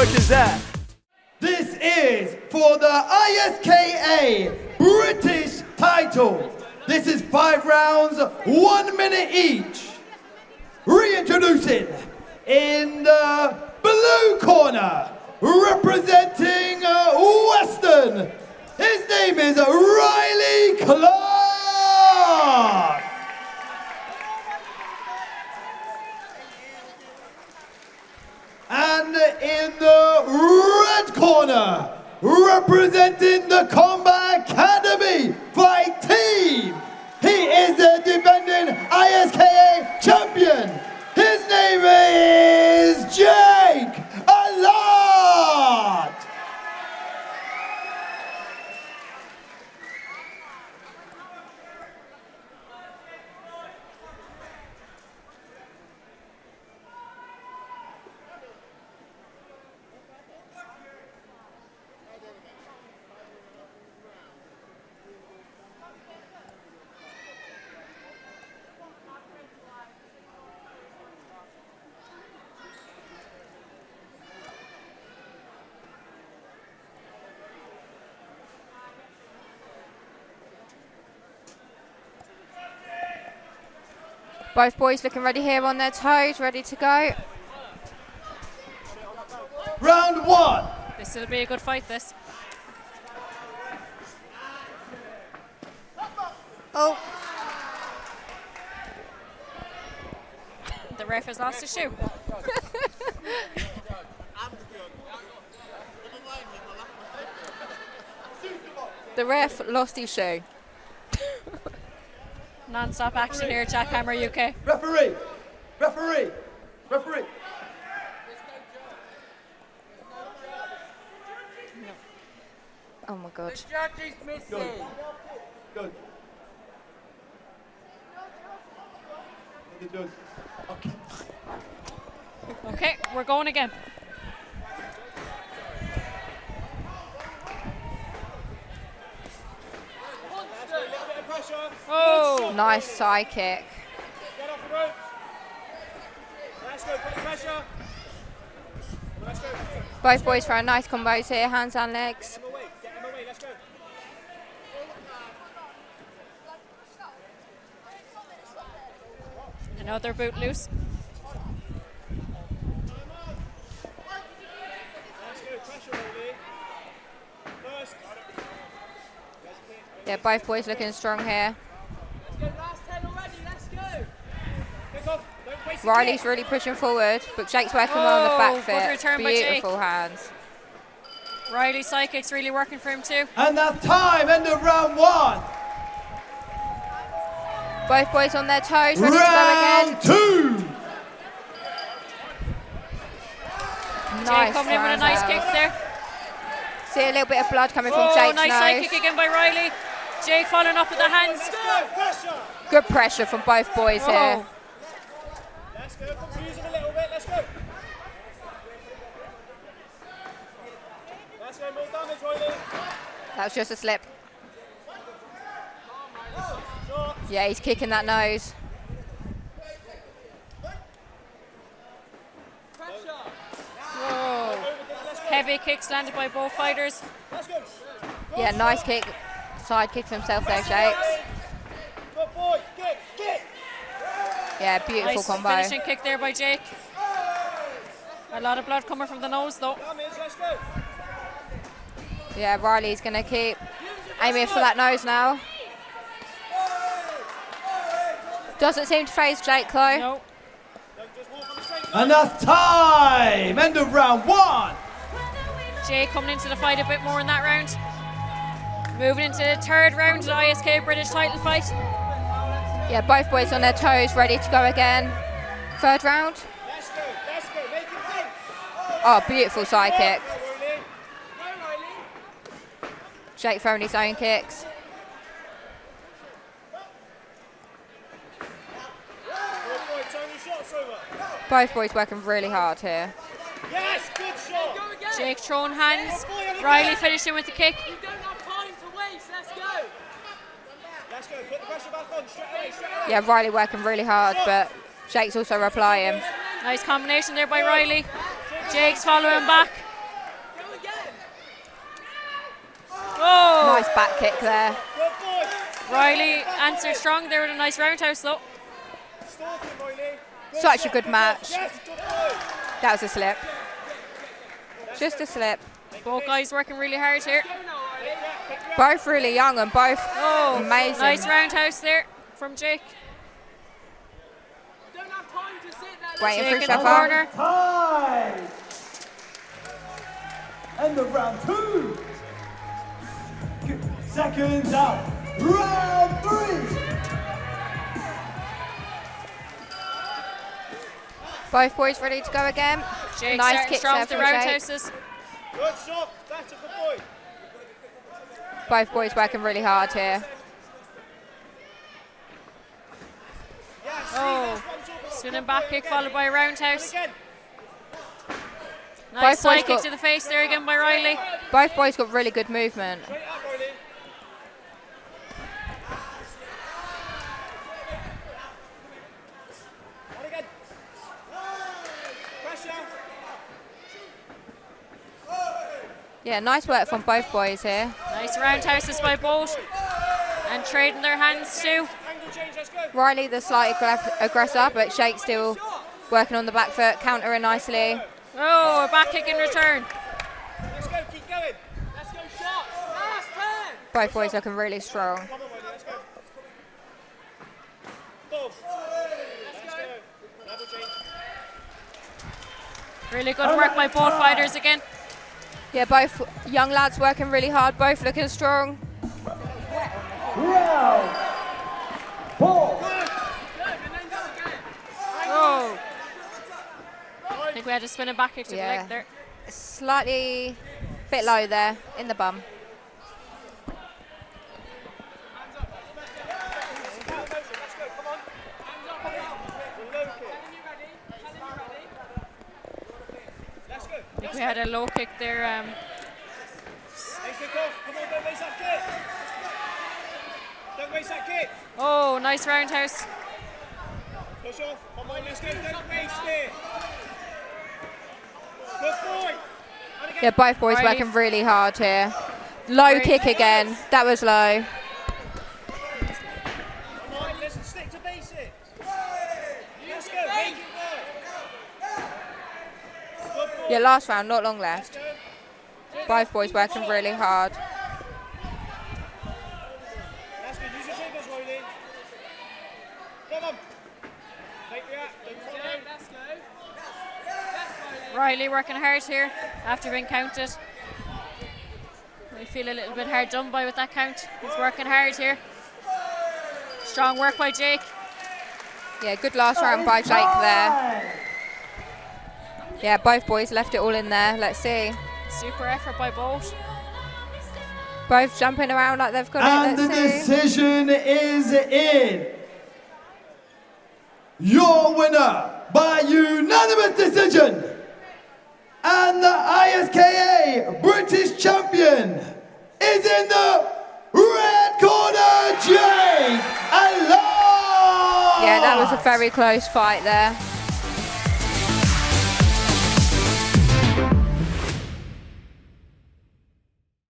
work is that? This is for the ISKA British title. This is 5 rounds, 1 minute each. Reintroducing in the blue corner, representing Western. His name is Riley Clark. And in the red corner, representing the Combat Academy Fight Team, he is the defending ISKA champion. His name is Allott. Both boys looking ready here on their toes, ready to go. Round 1. This will be a good fight, this. Oh. The ref has lost his shoe. The ref lost his shoe. Non-stop action here at JackHammer UK. Referee, referee, referee. Oh my God. Good. Good. Good. Okay. Okay, we're going again. Oh, Nice side kick. Get off the ropes. Let's go, put the pressure. Let's go. Both boys throwing nice combos here, hands and legs. Get him away, let's go. another boot loose. Yeah, both boys looking strong here. Let's go, last 10 already, let's go. Kick off. Don't waste Riley's really pushing forward, but Jake's working well on the back good foot. return by Jake. Beautiful hands. Riley's psychic's really working for him too. And that's time, end of round one. Both boys on their toes, ready to go again. Round two. Nice Jake coming in with a nice kick there. See a little bit of blood coming from Jake's nice nose. side kick again by Riley. Jake following up with the hands. Good pressure from both boys here. Let's go, confuse him a little bit, let's go. Let's go, more damage, Riley. That was just a slip. Yeah, he's kicking that nose. Whoa. Heavy kicks landed by both fighters. Yeah, nice kick. Side kicks himself there, Jake. Good boy, kick, kick. Yeah, beautiful Nice combo. finishing kick there by Jake. A lot of blood coming from the nose though. Damage, let's go. Yeah, Riley's going to keep aiming for that nose now. Doesn't seem to phase Jake though. No. And that's time, end of round one. Jake coming into the fight a bit more in that round. Moving into the third round of the ISK British title fight. Yeah, both boys on their toes, ready to go again. Third round. Let's go, make it think. Oh, beautiful side kick. Jake throwing his own kicks. Both boys working really hard here. Yes, good shot. Jake throwing hands. Riley finishing with the kick. You don't have time to waste, let's go. Let's go, put the pressure back on, straight away. Yeah, Riley working really hard, but Jake's also replying. Nice combination there by Riley. Jake's following back. back kick there. Good boy. Riley answered strong there with a nice roundhouse though. Stalk him, Riley. Good Such a shot, good match. Yes, good boy. That was a slip. Just a slip. Both guys working really hard here. Both really young and both amazing. Nice roundhouse there from Jake. Waiting for Jake in the yourself corner. Time. End of round 2. Seconds out. Round 3. Both boys ready to go again. Jake Nice starting kicks strong there with the from Jake. roundhouses. Good shot. That's a good boy. Both boys working really hard here. Yes, see, Oh, that's what I'm talking about. spinning Good back boy kick again. followed by a And roundhouse. again. Nice Both side boys kick got- to the face there again by Riley. Both boys got really good movement. Straight up, Riley. And again. Pressure. Yeah, nice work from both boys here. Nice roundhouses by both. And trading their hands too. Angle change, let's go. Riley the slight aggressor, but Jake still working on the back foot, countering nicely. Oh, a back kick in return. Let's go, keep going. Let's go, shot. Last turn. Both boys looking really strong. Come on, Riley, let's go. Boom. Let's go. Level change. Really good work by both fighters again. Yeah, both young lads working really hard, both looking strong. Round 4. Oh. I think we had a spinning back kick to the Yeah. leg there. Slightly bit low there in the bum. Let's go, come on. Low kick. Let's go. I think we had a low kick there. Nice kick off. Come on, don't waste that kick. Don't waste that kick. Oh, nice roundhouse. Push off. Come on, let's go. Don't waste it. Good boy. And again. Yeah, both boys Riley. working really hard here. Low kick again. That was low. Come on, listen, stick to basics. Let's go. Make it work. Good boy. Yeah, last round, not long left. Let's go. Both boys working really hard. That's good. Use your tables, Riley. Come on. Take the act. Don't follow. Let's go. Riley working hard here after being counted. We feel a little bit hard done by with that count. He's working hard here. Strong work by Jake. Yeah, good last round by Jake there. Yeah, both boys left it all in there. Let's see. Super effort by both. Both jumping around like they've got And it. the Let's see. decision is in. Your winner by unanimous decision and the ISKA British champion is in the red corner, Jake Allott! Yeah, that was a very close fight there.